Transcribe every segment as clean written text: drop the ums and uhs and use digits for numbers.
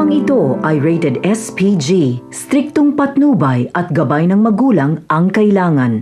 Programang ito ay rated SPG, striktong patnubay at gabay ng magulang ang kailangan.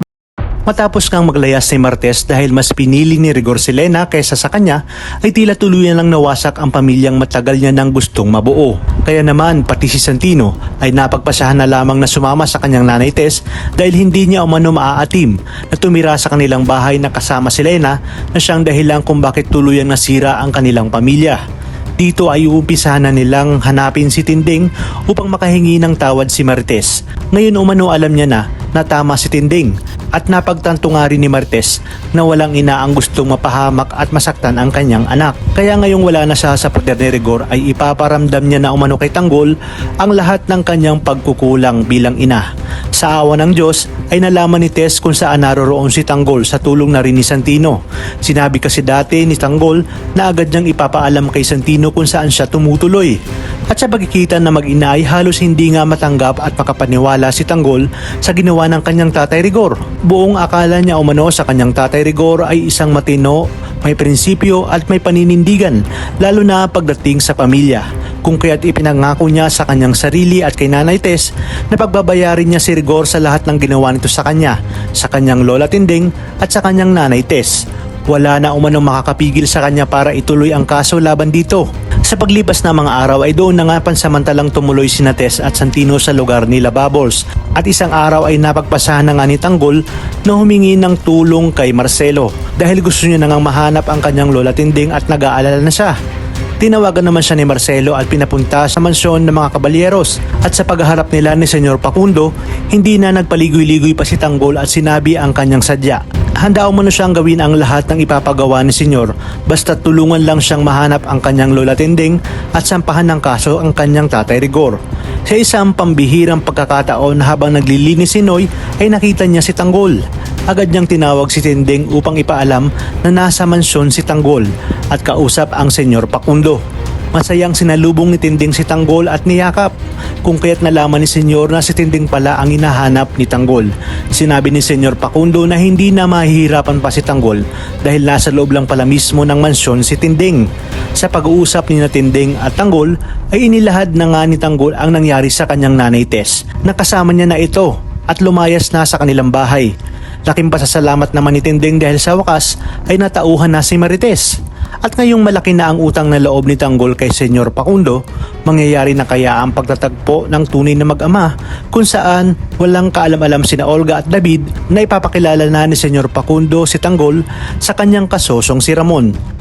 Matapos kang maglayas si Martes dahil mas pinili ni Rigor si Lena kaysa sa kanya, ay tila tuluyan lang nawasak ang pamilyang matagal niya nang gustong mabuo. Kaya naman pati si Santino ay napagpasahan na lamang na sumama sa kanyang nanay Tess dahil hindi niya umano maaatim na tumira sa kanilang bahay na kasama si Lena na siyang dahilan kung bakit tuluyang nasira ang kanilang pamilya. Dito ay uumpisahan na nilang hanapin si Tinding upang makahingi ng tawad si Martes. Ngayon umano alam niya na tama si Tinding at napagtanto nga rin ni Martes na walang ina ang gustong mapahamak at masaktan ang kanyang anak. Kaya ngayong wala na siya sa poder ni Rigor ay ipaparamdam niya na umano kay Tanggol ang lahat ng kanyang pagkukulang bilang ina. Sa awa ng Diyos ay nalaman ni Tess kung saan naroroon si Tanggol sa tulong na rin ni Santino. Sinabi kasi dati ni Tanggol na agad niyang ipapaalam kay Santino kung saan siya tumutuloy. At sa pagkikita na mag-ina ay halos hindi nga matanggap at makapaniwala si Tanggol sa ginawa ng kanyang tatay Rigor. Buong akala niya umano sa kanyang tatay Rigor ay isang matino, may prinsipyo at may paninindigan, lalo na pagdating sa pamilya. Kung kaya't ipinangako niya sa kanyang sarili at kay Nanay Tess na pagbabayarin niya si Rigor sa lahat ng ginawa nito sa kanya, sa kanyang lola Tinding at sa kanyang Nanay Tess. Wala na umanong makakapigil sa kanya para ituloy ang kaso laban dito. Sa paglipas na mga araw ay doon na nga pansamantalang tumuloy sina Tess at Santino sa lugar nila Bubbles. At isang araw ay napagpasahan na nga ni Tanggol na humingi ng tulong kay Marcelo dahil gusto niya na ngang mahanap ang kanyang lola Tinding at nag-aalala na siya. Tinawagan naman siya ni Marcelo at pinapunta sa mansyon ng mga kabalyeros at sa pagharap nila ni Senyor Facundo, hindi na nagpaligoy-ligoy pa si Tanggol at sinabi ang kanyang sadya. Handa umano siyang gawin ang lahat ng ipapagawa ni Senyor basta tulungan lang siyang mahanap ang kanyang lola Tinding at sampahan ng kaso ang kanyang tatay Rigor. Sa isang pambihirang pagkakataon habang naglilinis si Noy ay nakita niya si Tanggol. Agad niyang tinawag si Tinding upang ipaalam na nasa mansyon si Tanggol at kausap ang Senyor Facundo. Masayang sinalubong ni Tinding si Tanggol at niyakap, kung kaya't nalaman ni Senyor na si Tinding pala ang hinahanap ni Tanggol. Sinabi ni Senyor Facundo na hindi na mahihirapan pa si Tanggol dahil nasa loob lang pala mismo ng mansyon si Tinding. Sa pag-uusap ni na Tinding at Tanggol ay inilahad na nga ni Tanggol ang nangyari sa kanyang nanay Tess. Nakasama niya na ito at lumayas na sa kanilang bahay. Laking pasasalamat naman ni Tinding dahil sa wakas ay natauhan na si Marites. At ngayong malaki na ang utang na loob ni Tanggol kay Senyor Facundo, mangyayari na kaya ang pagtatagpo ng tunay na mag-ama kung saan walang kaalam-alam sina Olga at David na ipapakilala na ni Senyor Facundo si Tanggol sa kanyang kasosong si Ramon.